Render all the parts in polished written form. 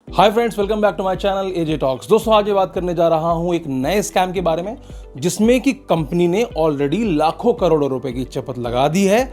Hi friends, welcome back to my channel AJ talks. दोस्तों, आज ये बात करने जा रहा हूं एक नए स्कैम के बारे में जिसमें कि कंपनी ने ऑलरेडी लाखों करोड़ों रुपए की चपत लगा दी है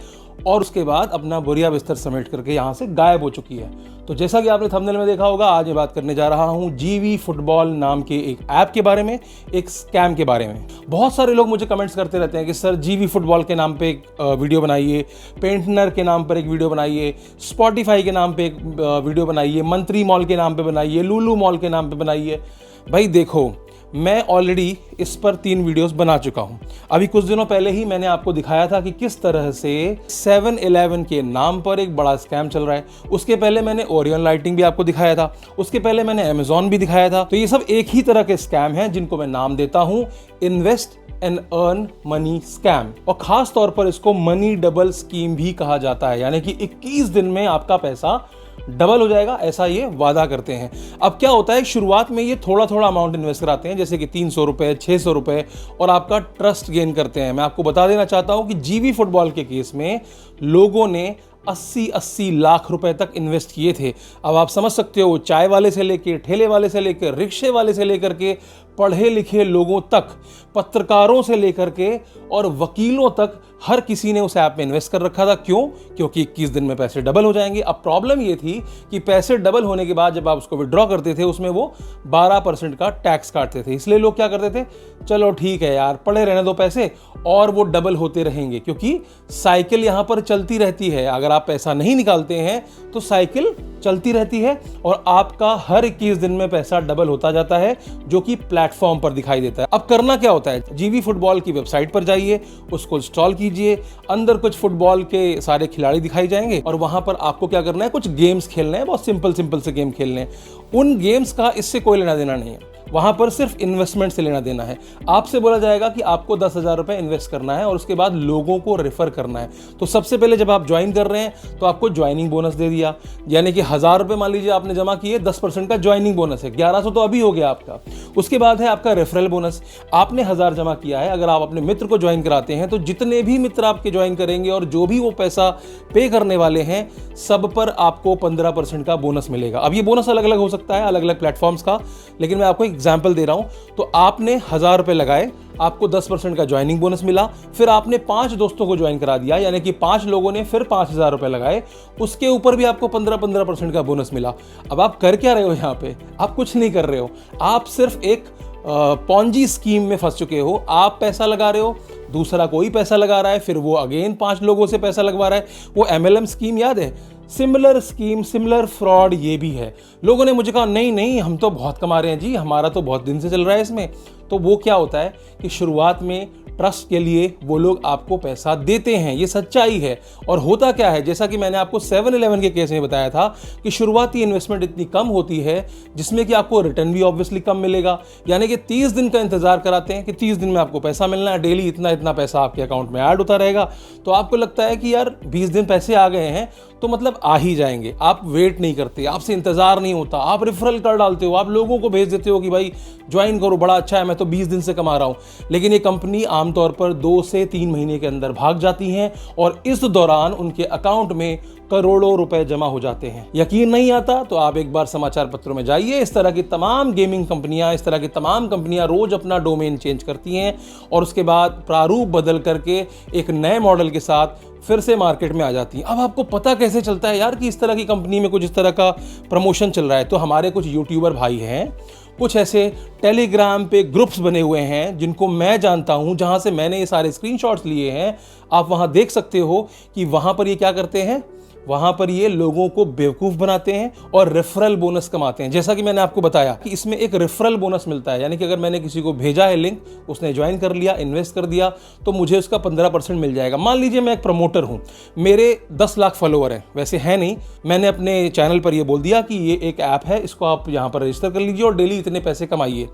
और उसके बाद अपना बोरिया बिस्तर समेट करके यहां से गायब हो चुकी है। तो जैसा कि आपने थंबनेल में देखा होगा, आज ये बात करने जा रहा हूं जीवी फुटबॉल नाम के एक ऐप के बारे में, एक स्कैम के बारे में। बहुत सारे लोग मुझे कमेंट्स करते रहते हैं कि सर जीवी फुटबॉल के नाम पे एक वीडियो बनाइए, पेंटनर के नाम पर एक वीडियो बनाइए, स्पॉटिफाई के नाम पे एक वीडियो बनाइए, मंत्री मॉल के नाम पे बनाइए, लुलु मॉल के नाम पे बनाइए। भाई देखो, मैं ऑलरेडी इस पर 3 वीडियोस बना चुका हूं। अभी कुछ दिनों पहले ही मैंने आपको दिखाया था कि किस तरह से 7-Eleven के नाम पर एक बड़ा स्कैम चल रहा है। उसके पहले मैंने ओरियन लाइटिंग भी आपको दिखाया था, उसके पहले मैंने अमेजॉन भी दिखाया था। तो ये सब एक ही तरह के स्कैम हैं जिनको मैं नाम देता हूं invest and earn money scam, और खास तौर पर इसको मनी डबल स्कीम भी कहा जाता है। यानी कि 21 दिन में आपका पैसा डबल हो जाएगा, ऐसा ये वादा करते हैं। अब क्या होता है, शुरुआत में ये थोड़ा थोड़ा अमाउंट इन्वेस्ट कराते हैं, जैसे कि 300 रुपए, 600 रुपए, और आपका ट्रस्ट गेन करते हैं। मैं आपको बता देना चाहता हूं कि जीवी फुटबॉल के केस में लोगों ने 80-80 लाख रुपए तक इन्वेस्ट किए थे। अब आप समझ सकते हो, चाय वाले से लेकर, ठेले वाले से लेकर, रिक्शे वाले से लेकर के, पढ़े लिखे लोगों तक, पत्रकारों से लेकर के और वकीलों तक, हर किसी ने उस ऐप में इन्वेस्ट कर रखा था। क्यों? क्योंकि 21 दिन में पैसे डबल हो जाएंगे। अब प्रॉब्लम ये थी कि पैसे डबल होने के बाद जब आप उसको विड्रॉ करते थे, उसमें वो 12% का टैक्स काटते थे। इसलिए लोग क्या करते थे, चलो ठीक है यार, पड़े रहने दो पैसे, और वो डबल होते रहेंगे, क्योंकि साइकिल यहां पर चलती रहती है। अगर आप पैसा नहीं निकालते हैं तो साइकिल चलती रहती है और आपका हर 21 दिन में पैसा डबल होता जाता है, जो कि प्लेटफॉर्म पर दिखाई देता है। अब करना क्या होता है, जीवी फुटबॉल की वेबसाइट पर जाइए, उसको इंस्टॉल कीजिए, अंदर कुछ फुटबॉल के सारे खिलाड़ी दिखाई जाएंगे और वहां पर आपको क्या करना है, कुछ गेम्स खेलने हैं, बहुत सिंपल से गेम खेलने हैं। उन गेम्स का इससे कोई लेना देना नहीं है, वहां पर सिर्फ इन्वेस्टमेंट से लेना देना है। आपसे बोला जाएगा कि आपको 10,000 रुपए इन्वेस्ट करना है और उसके बाद लोगों को रेफर करना है। तो सबसे पहले जब आप ज्वाइन कर रहे हैं तो आपको ज्वाइनिंग बोनस दे दिया, यानी कि 1,000 रुपए मान लीजिए आपने जमा किए, 10% का ज्वाइनिंग बोनस है, 1100 तो अभी हो गया आपका। उसके बाद है आपका रेफरल बोनस। आपने 1,000 जमा किया है, अगर आप अपने मित्र को ज्वाइन कराते हैं तो जितने भी मित्र आपके ज्वाइन करेंगे और जो भी वो पैसा पे करने वाले हैं, सब पर आपको 15% का बोनस मिलेगा। अब ये बोनस अलग अलग हो सकता है, अलग अलग प्लेटफॉर्म्स का, लेकिन मैं आपको एग्जाम्पल दे रहा हूं। तो आपने 1,000 रुपए लगाए, आपको 10% का ज्वाइनिंग बोनस मिला, फिर आपने 5 दोस्तों को ज्वाइन करा दिया, यानी कि 5 लोगों ने फिर 5,000 रुपए लगाए, उसके ऊपर भी आपको 15% का बोनस मिला। अब आप कर क्या रहे हो यहाँ पे? आप कुछ नहीं कर रहे हो, आप सिर्फ एक पॉन्जी स्कीम में फंस चुके हो। आप पैसा लगा रहे हो, दूसरा कोई पैसा लगा रहा है, फिर वो अगेन 5 लोगों से पैसा लगवा रहा है। वो MLM स्कीम याद है? सिमिलर स्कीम, सिमिलर फ्रॉड ये भी है। लोगों ने मुझे कहा नहीं, हम तो बहुत कमा रहे हैं जी, हमारा तो बहुत दिन से चल रहा है इसमें। तो वो क्या होता है कि शुरुआत में ट्रस्ट के लिए वो लोग आपको पैसा देते हैं, ये सच्चाई है। और होता क्या है, जैसा कि मैंने आपको 7-Eleven के केस में बताया था कि शुरुआती इन्वेस्टमेंट इतनी कम होती है जिसमें कि आपको रिटर्न भी ऑब्वियसली कम मिलेगा। यानी कि 30 दिन का इंतजार कराते हैं कि 30 दिन में आपको पैसा मिलना है, डेली इतना पैसा आपके अकाउंट में ऐड होता रहेगा। तो आपको लगता है कि यार 20 दिन पैसे आ गए हैं तो मतलब आ ही जाएंगे। आप वेट नहीं करते, आपसे इंतजार नहीं होता, आप रेफरल कर डालते हो, आप लोगों को भेज देते हो कि भाई ज्वाइन करो, बड़ा अच्छा है, मैं तो 20 दिन से कमा रहा हूं। लेकिन ये कंपनी आमतौर पर 2 से 3 महीने के अंदर भाग जाती हैं और इस दौरान उनके अकाउंट में करोड़ों रुपए जमा हो जाते हैं। यकीन नहीं आता तो आप एक बार समाचार पत्रों में जाइए। इस तरह की तमाम गेमिंग कंपनियां, इस तरह की तमाम कंपनियां रोज अपना डोमेन चेंज करती हैं और उसके बाद प्रारूप बदल करके एक नए मॉडल के साथ फिर से मार्केट में आ जाती हैं। अब आपको पता कैसे चलता है यार कि इस तरह की कंपनी में कुछ इस तरह का प्रमोशन चल रहा है? तो हमारे कुछ यूट्यूबर भाई हैं, कुछ ऐसे टेलीग्राम पे ग्रुप्स बने हुए हैं जिनको मैं जानता हूं, जहां से मैंने ये सारे स्क्रीनशॉट्स लिए हैं। आप वहां देख सकते हो कि वहां पर ये क्या करते हैं, वहां पर ये लोगों को बेवकूफ बनाते हैं और रेफरल बोनस कमाते हैं। जैसा कि मैंने आपको बताया कि इसमें एक रेफरल बोनस मिलता है, यानी कि अगर मैंने किसी को भेजा है लिंक, उसने ज्वाइन कर लिया, इन्वेस्ट कर दिया, तो मुझे उसका 15% मिल जाएगा। मान लीजिए मैं एक प्रमोटर हूं, मेरे 10 लाख फॉलोअर हैं, वैसे है नहीं, मैंने अपने चैनल पर ये बोल दिया कि ये एक ऐप है, इसको आप यहां पर रजिस्टर कर लीजिए और डेली इतने पैसे कमाइए।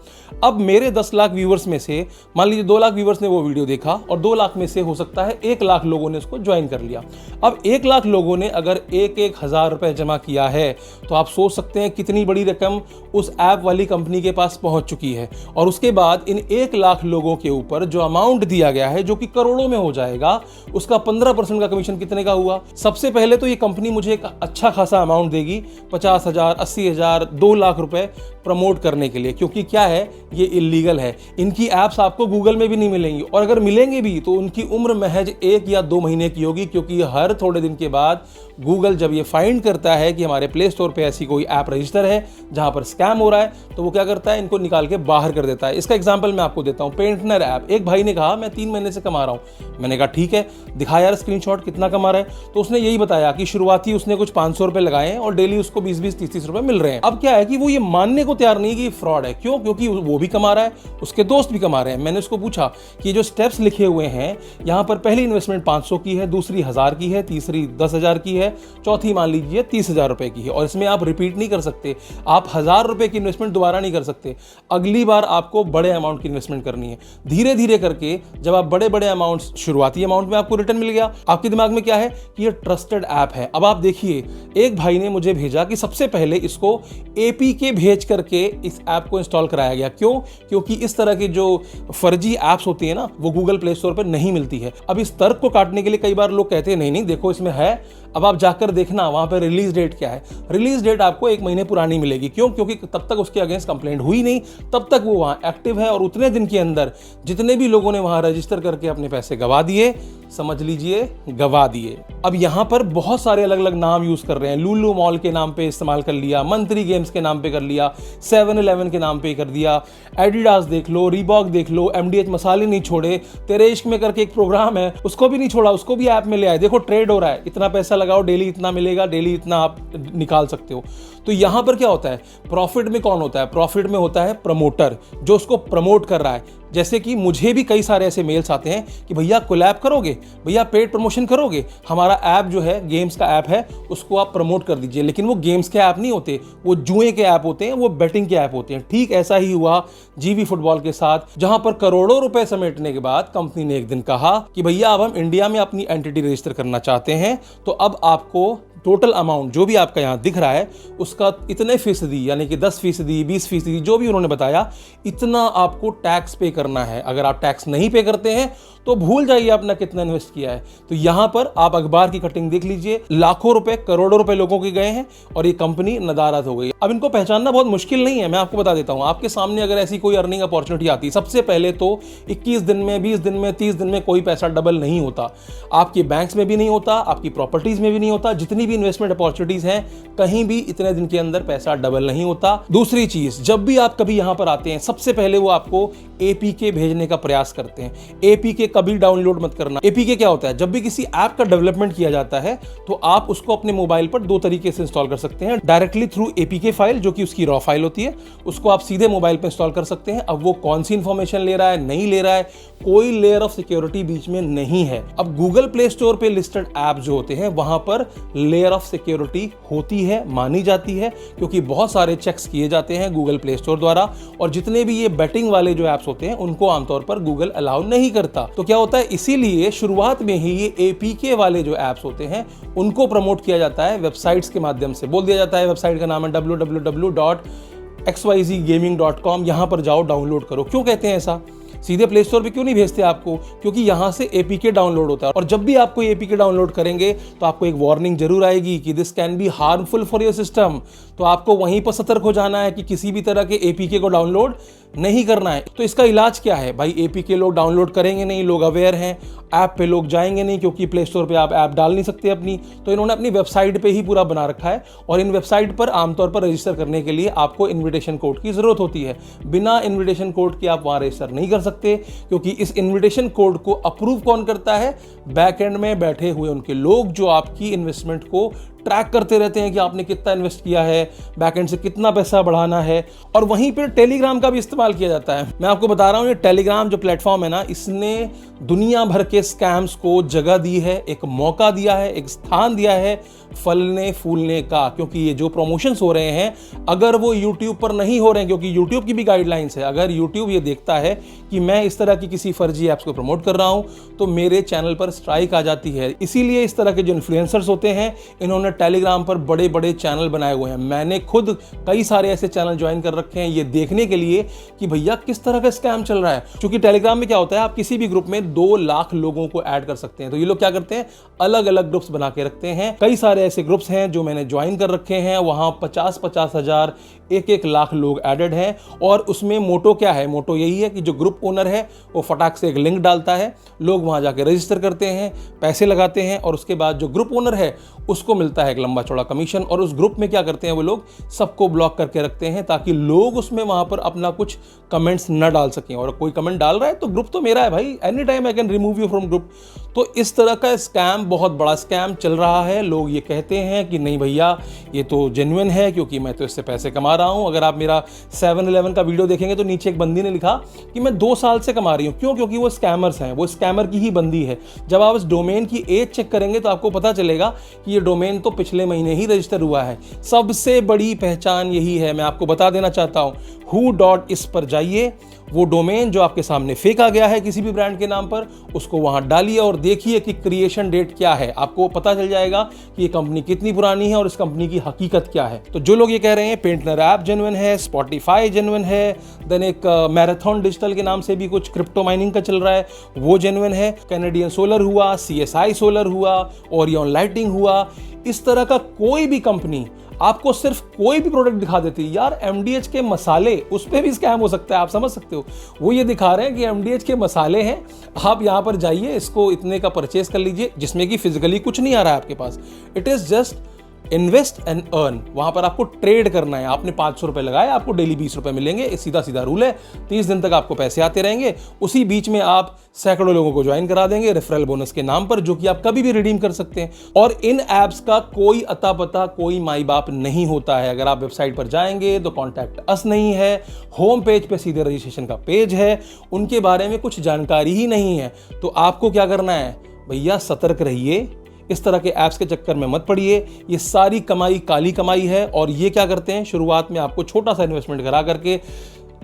अब मेरे 10 लाख व्यूवर्स में से मान लीजिए 2 लाख व्यूवर्स ने वो वीडियो देखा और 2 लाख में से हो सकता है 1 लाख लोगों ने उसको ज्वाइन कर लिया। अब 1 लाख लोगों ने अगर एक हजार रुपए जमा किया है तो आप सोच सकते हैं कितनी बड़ी रकम उस ऐप वाली कंपनी के पास पहुंच चुकी है। और उसके बाद इन 1 लाख लोगों के ऊपर जो अमाउंट दिया गया है, जो कि करोड़ों में हो जाएगा, उसका 15% का कमीशन कितने का हुआ? सबसे पहले तो ये कंपनी मुझे एक अच्छा खासा अमाउंट देगी, 50,000, 80,000, 2 लाख रुपए प्रमोट करने के लिए, क्योंकि क्या है, ये इलीगल है। इनकी ऐप्स आपको गूगल में भी नहीं मिलेंगी, और अगर मिलेंगे भी तो उनकी उम्र महज 1 या 2 महीने की होगी, क्योंकि हर थोड़े दिन के बाद गूगल जब ये फाइंड करता है कि हमारे प्ले स्टोर पे ऐसी कोई ऐप रजिस्टर है जहां पर स्कैम हो रहा है, तो वो क्या करता है, इनको निकाल के बाहर कर देता है। इसका एग्जांपल मैं आपको देता हूं, पेंटनर ऐप। एक भाई ने कहा मैं 3 महीने से कमा रहा हूं। मैंने कहा ठीक है, दिखा यार स्क्रीनशॉट, कितना कमा रहा है? तो उसने यही बताया कि शुरुआती उसने कुछ 500 रुपए लगाए हैं और डेली उसको 20-20, 30-30 रुपए मिल रहे हैं। अब क्या है कि वो ये मानने को तैयार नहीं कि फ्रॉड है। क्यों? क्योंकि वो भी कमा रहा है, उसके दोस्त भी कमा रहे हैं। मैंने उसको पूछा कि जो स्टेप्स लिखे हुए हैं, यहां पर पहली इन्वेस्टमेंट 500 की है, दूसरी 1000 की है, तीसरी 10,000 की है, चौथी मान लीजिए 30,000 रुपए की है, और इसमें आप रिपीट नहीं कर सकते। आप 1000 रुपए की इन्वेस्टमेंट दोबारा नहीं कर सकते। अगली बार आपको बड़े अमाउंट की इन्वेस्टमेंट करनी है। धीरे धीरे करके जब आप बड़े बड़े अमाउंट, शुरुआती अमाउंट में आपको रिटर्न मिल गया, आपके दिमाग में क्या है कि ये ट्रस्टेड ऐप है। अब आप देखिए, एक भाई ने मुझे भेजा कि सबसे पहले इसको APK भेज करके इस ऐप को इंस्टॉल कराया गया। क्यों? क्योंकि इस तरह की जो फर्जी ऐप्स होती है ना, वो गूगल प्ले स्टोर पर नहीं मिलती है। अब इस तर्क को काटने के लिए कई बार लोग कहते हैं नहीं नहीं देखो इसमें है, अब आप जाकर देखना वहां पर रिलीज डेट क्या है। रिलीज डेट आपको 1 महीने पुरानी मिलेगी। क्यों? क्योंकि तब तक उसके अगेंस्ट कंप्लेंट हुई नहीं, तब तक वो वहां एक्टिव है, और उतने दिन के अंदर जितने भी लोगों ने वहां रजिस्टर करके अपने पैसे गवा दिए, समझ लीजिए गवा दिए। अब यहां पर बहुत सारे अलग अलग नाम यूज कर रहे हैं। लुलु मॉल के नाम पे इस्तेमाल कर लिया, मंत्री गेम्स के नाम पे कर लिया, 7-Eleven के नाम पे कर दिया, एडिडास देख लो, रीबॉक देख लो, MDH मसाले नहीं छोड़े, तेरे इश्क में करके एक प्रोग्राम है, उसको भी नहीं छोड़ा, उसको भी ऐप में ले आए। देखो ट्रेड हो रहा है, इतना पैसा लगाओ, डेली इतना मिलेगा, डेली इतना आप निकाल सकते हो। तो यहां पर क्या होता है, प्रॉफिट में कौन होता है? प्रॉफिट में होता है प्रमोटर, जो उसको प्रमोट कर रहा है। जैसे कि मुझे भी कई सारे ऐसे मेल्स आते हैं कि भैया कोलैब करोगे, भैया पेड प्रमोशन करोगे, हमारा ऐप जो है गेम्स का ऐप है उसको आप प्रमोट कर दीजिए। लेकिन वो गेम्स के ऐप नहीं होते, वो जुए के ऐप होते हैं, वो बेटिंग के ऐप होते हैं। ठीक ऐसा ही हुआ जीवी फुटबॉल के साथ, जहां पर करोड़ों रुपए समेटने के बाद कंपनी ने एक दिन कहा कि भैया अब हम इंडिया में अपनी एंटिटी रजिस्टर करना चाहते हैं, तो अब आपको टोटल अमाउंट जो भी आपका यहां दिख रहा है उसका इतने फीसदी, यानी कि 10%, 20%, जो भी उन्होंने बताया, इतना आपको टैक्स पे करना है। अगर आप टैक्स नहीं पे करते हैं तो भूल जाइए आपने कितना इन्वेस्ट किया है। तो यहां पर आप अखबार की कटिंग देख लीजिए, लाखों रुपए, करोड़ों रुपए लोगों के गए हैं और ये कंपनी नदारद हो गई। अब इनको पहचानना बहुत मुश्किल नहीं है, मैं आपको बता देता हूं। आपके सामने अगर ऐसी कोई अर्निंग अपॉर्चुनिटी आती है, सबसे पहले तो 21 दिन में, 20 दिन में, 30 दिन में कोई पैसा डबल नहीं होता। आपके बैंक्स में भी नहीं होता, आपकी प्रॉपर्टीज में भी नहीं होता। जितनी भी इन्वेस्टमेंट अपॉर्चुनिटीज हैं, कहीं भी इतने दिन के अंदर पैसा डबल नहीं होता। दूसरी चीज, जब भी आप कभी यहां पर आते हैं, सबसे पहले वो आपको APK भेजने का प्रयास करते हैं। APK कभी डाउनलोड मत करना। APK क्या होता है? जब भी किसी ऐप का डेवलपमेंट किया जाता है तो आप उसको अपने मोबाइल पर 2 तरीके से इंस्टॉल कर सकते हैं। डायरेक्टली थ्रू APK फाइल, जो कि उसकी रॉ फाइल होती है, उसको आप सीधे मोबाइल पर इंस्टॉल कर सकते हैं। अब वो कौन सी इंफॉर्मेशन ले रहा है, नहीं ले रहा है, कोई लेयर ऑफ सिक्योरिटी बीच में नहीं है। अब गूगल प्ले स्टोर पे लिस्टेड ऐप जो होते हैं, वहां पर लेयर ऑफ सिक्योरिटी होती है, मानी जाती है, क्योंकि बहुत सारे चेक्स किए जाते हैं गूगल प्ले स्टोर द्वारा। और जितने भी ये बेटिंग वाले जो ऐप्स होते हैं, उनको आमतौर पर गूगल अलाउ नहीं करता। तो क्या होता है, इसीलिए शुरुआत में ही ये APK वाले जो ऐप्स होते हैं उनको प्रमोट किया जाता है वेबसाइट्स के माध्यम से। बोल दिया जाता है वेबसाइट का नाम है www.xyzgaming.com, यहां पर जाओ, डाउनलोड करो। क्यों कहते हैं ऐसा? सीधे प्ले स्टोर पे क्यों नहीं भेजते आपको? क्योंकि यहां से APK डाउनलोड होता है, और जब भी आपको APK डाउनलोड करेंगे तो आपको एक वार्निंग जरूर आएगी कि this can be harmful for your system. तो आपको वहीं पर सतर्क हो जाना है कि किसी भी तरह के APK को डाउनलोड नहीं करना है। तो इसका इलाज क्या है भाई? APK लोग डाउनलोड करेंगे नहीं, लोग अवेयर हैं, ऐप पे लोग जाएंगे नहीं, क्योंकि प्ले स्टोर पे आप ऐप डाल नहीं सकते अपनी। तो इन्होंने अपनी वेबसाइट पे ही पूरा बना रखा है, और इन वेबसाइट पर आमतौर पर रजिस्टर करने के लिए आपको इन्विटेशन कोड की जरूरत होती है। बिना इन्विटेशन कोड के आप वहां रजिस्टर नहीं कर सकते, क्योंकि इस इन्विटेशन कोड को अप्रूव कौन करता है? बैक एंड में बैठे हुए उनके लोग, जो आपकी इन्वेस्टमेंट को ट्रैक करते रहते हैं कि आपने कितना इन्वेस्ट किया है, बैकएंड से कितना पैसा बढ़ाना है। और वहीं पर टेलीग्राम का भी इस्तेमाल किया जाता है। मैं आपको बता रहा हूं, ये टेलीग्राम जो प्लेटफॉर्म है ना, इसने दुनिया भर के स्कैम्स को जगह दी है, एक मौका दिया है, एक स्थान दिया है फलने फूलने का। क्योंकि ये जो प्रमोशंस हो रहे हैं, अगर वो YouTube पर नहीं हो रहे हैं, क्योंकि YouTube की भी गाइडलाइंस है, अगर YouTube ये देखता है कि मैं इस तरह की किसी फर्जी ऐप्स को प्रमोट कर रहा हूं, तो मेरे चैनल पर स्ट्राइक आ जाती है। इसीलिए इस तरह के जो इन्फ्लुएंसर्स होते हैं, इन्होंने टेलीग्राम पर बड़े बड़े चैनल बनाए हुए हैं। मैंने खुद कई सारे ऐसे चैनल ज्वाइन कर रखे हैं, ये देखने के लिए कि भैया किस तरह का स्कैम चल रहा है। क्योंकि टेलीग्राम में क्या होता है, आप किसी भी ग्रुप में 2 लाख लोगों को ऐड कर सकते हैं। तो ये लोग क्या करते हैं, अलग अलग ग्रुप्स बना के रखते हैं। कई सारे ऐसे ग्रुप्स हैं जो मैंने ज्वाइन कर रखे हैं, वहां 50-50 हजार 1-1 लाख लोग एडेड हैं। और उसमें मोटो क्या है, मोटो यही है कि जो ग्रुप ओनर है वो फटाक से एक लिंक डालता है, लोग वहां जाके रजिस्टर करते हैं, पैसे लगाते हैं, और उसके बाद जो ग्रुप ओनर है उसको मिलता है एक लंबा चौड़ा कमीशन। और उस ग्रुप में क्या करते हैं वो लोग, सबको ब्लॉक करके रखते हैं ताकि लोग उसमें वहां पर अपना कुछ कमेंट्स न डाल सकें। और कोई कमेंट डाल रहा है तो ग्रुप तो मेरा है भाई, any time I can remove you from group. तो इस तरह का स्कैम, बहुत बड़ा स्कैम चल रहा है। लोग ये कहते हैं कि नहीं भैया ये तो जेन्युइन है, क्योंकि मैं तो इससे पैसे कमा रहा हूं। अगर आप मेरा 7-11 का वीडियो देखेंगे तो नीचे एक बंदी ने लिखा कि मैं 2 साल से कमा रही हूं। क्यों? क्योंकि वो स्कैमर्स हैं, वो स्कैमर की ही बंदी है। जब आप इस डोमेन की एज चेक करेंगे तो आपको पता चलेगा कि ये डोमेन तो पिछले महीने ही रजिस्टर हुआ है। सबसे बड़ी पहचान यही है। मैं आपको बता देना चाहता हूं, who.is पर जाइए, वो डोमेन जो आपके सामने फेंका गया है किसी भी ब्रांड के नाम पर, उसको वहां डालिए और देखिए कि क्रिएशन डेट क्या है। आपको पता चल जाएगा कि ये कंपनी कितनी पुरानी है और इस कंपनी की हकीकत क्या है। तो जो लोग ये कह रहे हैं पेंटनर ऐप जेन्युइन है, स्पॉटिफाई जेन्युइन है, देन एक मैराथन डिजिटल के नाम से भी कुछ क्रिप्टो माइनिंग का चल रहा है, वो जेन्युइन है, कैनेडियन सोलर हुआ, CSI सोलर हुआ, ओरियन लाइटिंग हुआ, इस तरह का कोई भी कंपनी आपको सिर्फ कोई भी प्रोडक्ट दिखा देती है। यार MDH के मसाले, उस पर भी स्कैम हो सकता है, आप समझ सकते हो। वो ये दिखा रहे हैं कि MDH के मसाले हैं, आप यहाँ पर जाइए, इसको इतने का परचेज कर लीजिए, जिसमें कि फिजिकली कुछ नहीं आ रहा है आपके पास। It is just invest and earn. वहां पर आपको ट्रेड करना है। आपने 500 रुपए लगाए, आपको डेली 20 रुपए मिलेंगे। सीधा सीधा रूल है, 30 दिन तक आपको पैसे आते रहेंगे। उसी बीच में आप सैकड़ों लोगों को ज्वाइन करा देंगे रेफरल बोनस के नाम पर, जो कि आप कभी भी रिडीम कर सकते हैं। और इन एप्स का कोई अता पता, कोई माई बाप नहीं होता है। अगर आप वेबसाइट पर जाएंगे तो कॉन्टैक्ट अस नहीं है, होम पेज पे सीधे रजिस्ट्रेशन का पेज है, उनके बारे में कुछ जानकारी ही नहीं है। तो आपको क्या करना है भैया, सतर्क रहिए, इस तरह के ऐप्स के चक्कर में मत पड़िए। ये सारी कमाई काली कमाई है। और ये क्या करते हैं, शुरुआत में आपको छोटा सा इन्वेस्टमेंट करा करके,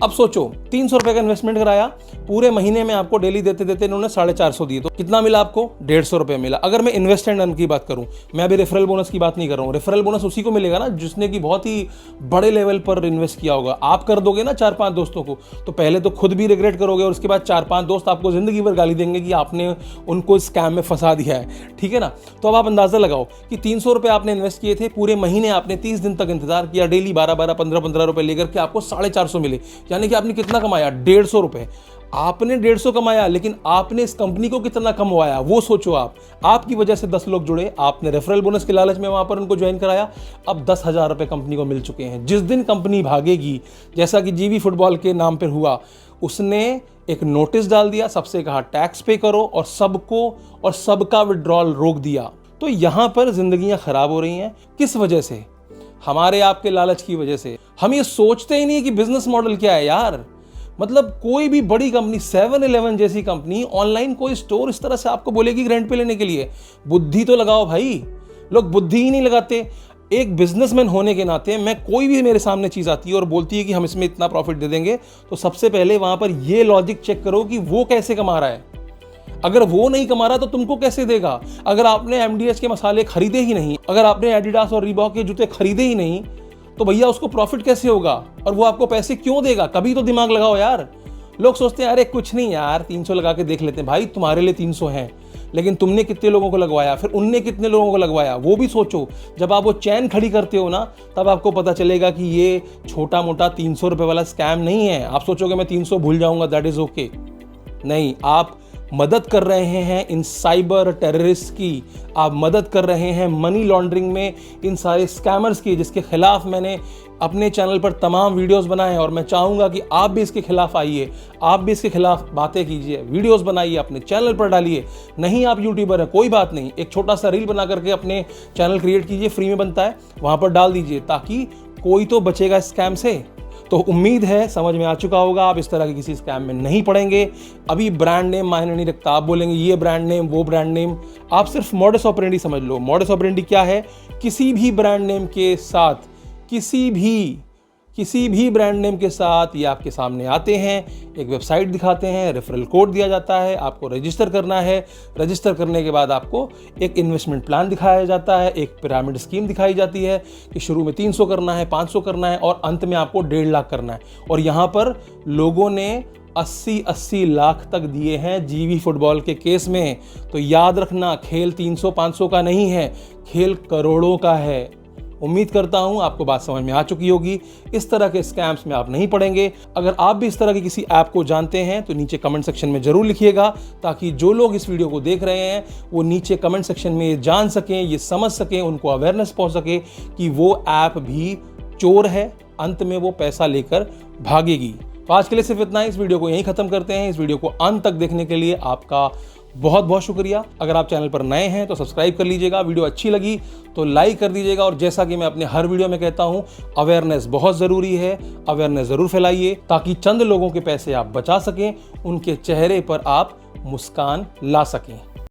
अब सोचो 300 रुपए का इन्वेस्टमेंट कराया, पूरे महीने में आपको डेली देते देते इन्होंने 450 दिए, तो कितना मिला आपको, 150 रुपए मिला। अगर मैं इन्वेस्ट एंड अर्न की बात करूं, मैं अभी रेफरल बोनस की बात नहीं कर रहा हूं। रेफरल बोनस उसी को मिलेगा ना जिसने की बहुत ही बड़े लेवल पर इन्वेस्ट किया होगा। आप कर दोगे ना 4-5 दोस्तों को, तो पहले तो खुद भी रिग्रेट करोगे और उसके बाद 4-5 दोस्त आपको जिंदगी भर गाली देंगे कि आपने उनको स्कैम में फंसा दिया है। ठीक है ना। तो अब आप अंदाजा लगाओ कि 300 रुपए आपने इन्वेस्ट किए थे, पूरे महीने आपने 30 दिन तक इंतजार किया, डेली 12-12, 15-15 रुपए लेकर के आपको 450 मिले। यानी कि आपने कितना कमाया, 150 रुपए। आपने 150 कमाया, लेकिन आपने इस कंपनी को कितना कमवाया वो सोचो। आपकी वजह से 10 लोग जुड़े, आपने रेफरल बोनस के लालच में वहां पर उनको ज्वाइन कराया, अब 10,000 रुपए कंपनी को मिल चुके हैं। जिस दिन कंपनी भागेगी, जैसा कि जीवी फुटबॉल के नाम पर हुआ, उसने एक नोटिस डाल दिया, सबसे कहा टैक्स पे करो और सबका विड्रॉल रोक दिया। तो यहां पर जिंदगियां खराब हो रही हैं। किस वजह से? हमारे आपके लालच की वजह से। हम ये सोचते ही नहीं कि बिजनेस मॉडल क्या है यार। मतलब कोई भी बड़ी कंपनी, 7-11 जैसी कंपनी, ऑनलाइन कोई स्टोर इस तरह से आपको बोलेगी रेंट पे लेने के लिए। बुद्धि तो लगाओ भाई। लोग बुद्धि ही नहीं लगाते। एक बिजनेसमैन होने के नाते मैं, कोई भी मेरे सामने चीज आती है और बोलती है कि हम इसमें इतना प्रॉफिट दे देंगे, तो सबसे पहले वहां पर ये लॉजिक चेक करो कि वो कैसे कमा रहा है। अगर वो नहीं कमा रहा तो तुमको कैसे देगा? अगर आपने MDH के मसाले खरीदे ही नहीं, अगर आपने एडिडास और रीबॉक के जूते खरीदे ही नहीं, तो भैया उसको प्रॉफिट कैसे होगा और वो आपको पैसे क्यों देगा? कभी तो दिमाग लगाओ यार। लोग सोचते हैं अरे कुछ नहीं यार, 300 लगा के देख लेते हैं। भाई तुम्हारे लिए 300 हैं, लेकिन तुमने कितने लोगों को लगवाया, फिर उनने कितने लोगों को लगवाया, वो भी सोचो। जब आप वो चैन खड़ी करते हो ना, तब आपको पता चलेगा कि ये छोटा मोटा 300 रुपए वाला स्कैम नहीं है। आप सोचोगे मैं 300 भूल जाऊंगा, दैट इज ओके। नहीं, आप मदद कर रहे हैं इन साइबर टेररिस्ट की, आप मदद कर रहे हैं मनी लॉन्ड्रिंग में इन सारे स्कैमर्स की, जिसके खिलाफ मैंने अपने चैनल पर तमाम वीडियोस बनाए हैं और मैं चाहूँगा कि आप भी इसके खिलाफ आइए, आप भी इसके खिलाफ बातें कीजिए, वीडियोस बनाइए, अपने चैनल पर डालिए। नहीं आप यूट्यूबर हैं, कोई बात नहीं, एक छोटा सा रील बना करके अपने चैनल क्रिएट कीजिए, फ्री में बनता है, वहाँ पर डाल दीजिए ताकि कोई तो बचेगा स्कैम से। तो उम्मीद है समझ में आ चुका होगा, आप इस तरह के किसी स्कैम में नहीं पड़ेंगे। अभी ब्रांड नेम मायने नहीं रखता, आप बोलेंगे ये ब्रांड नेम वो ब्रांड नेम, आप सिर्फ मॉडस ऑपरेंडी समझ लो। मॉडस ऑपरेंडी क्या है? किसी भी ब्रांड नेम के साथ, किसी भी ब्रांड नेम के साथ ये आपके सामने आते हैं, एक वेबसाइट दिखाते हैं, रेफरल कोड दिया जाता है, आपको रजिस्टर करना है, रजिस्टर करने के बाद आपको एक इन्वेस्टमेंट प्लान दिखाया जाता है, एक पिरामिड स्कीम दिखाई जाती है कि शुरू में 300 करना है, 500 करना है और अंत में आपको 1.5 लाख करना है। और यहाँ पर लोगों ने 80 लाख तक दिए हैं जीवी फुटबॉल के केस में। तो याद रखना, खेल 300-500 का नहीं है, खेल करोड़ों का है। उम्मीद करता हूं आपको बात समझ में आ चुकी होगी। इस तरह के स्कैम्स में आप नहीं पड़ेंगे। अगर आप भी इस तरह की किसी ऐप को जानते हैं तो नीचे कमेंट सेक्शन में जरूर लिखिएगा, ताकि जो लोग इस वीडियो को देख रहे हैं वो नीचे कमेंट सेक्शन में ये जान सकें, ये समझ सकें, उनको अवेयरनेस पहुंच सके कि वो ऐप भी चोर है, अंत में वो पैसा लेकर भागेगी। तो आज के लिए सिर्फ इतना ही, इस वीडियो को यहीं खत्म करते हैं। इस वीडियो को अंत तक देखने के लिए आपका बहुत बहुत शुक्रिया। अगर आप चैनल पर नए हैं तो सब्सक्राइब कर लीजिएगा, वीडियो अच्छी लगी तो लाइक कर दीजिएगा। और जैसा कि मैं अपने हर वीडियो में कहता हूं, अवेयरनेस बहुत ज़रूरी है, अवेयरनेस ज़रूर फैलाइए ताकि चंद लोगों के पैसे आप बचा सकें, उनके चेहरे पर आप मुस्कान ला सकें।